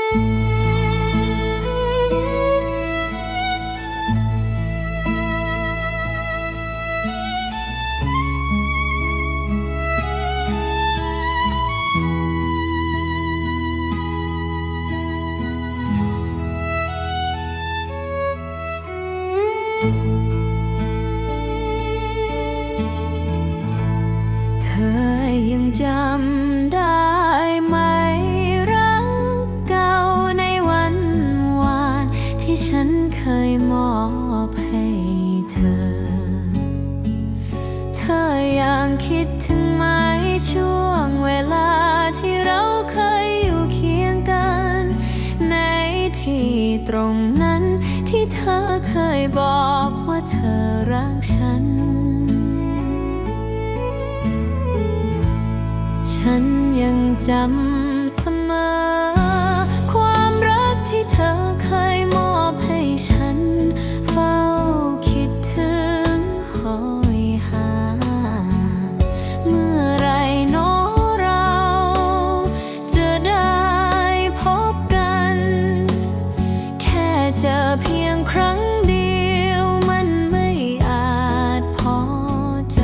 เธอยังจำได้ไหมรักเก่าในวันวานที่ฉันเคยมอบให้เธอ เธอยังคิดถึงไหมช่วงเวลาที่เราเคยอยู่เคียงกันในที่ตรงนั้นที่เธอเคยบอกว่าเธอรักฉัน ฉันยังจำเสมอความรักที่เธอเคยมอบให้ฉันเฝ้าคิดถึงหอยหาเมื่อไรโน้เราจะได้พบกันแค่เจอเพียงครั้งเดียวมันไม่อาจพอใจ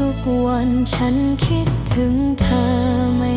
ทุกวันฉันคิดถึงเธอไม่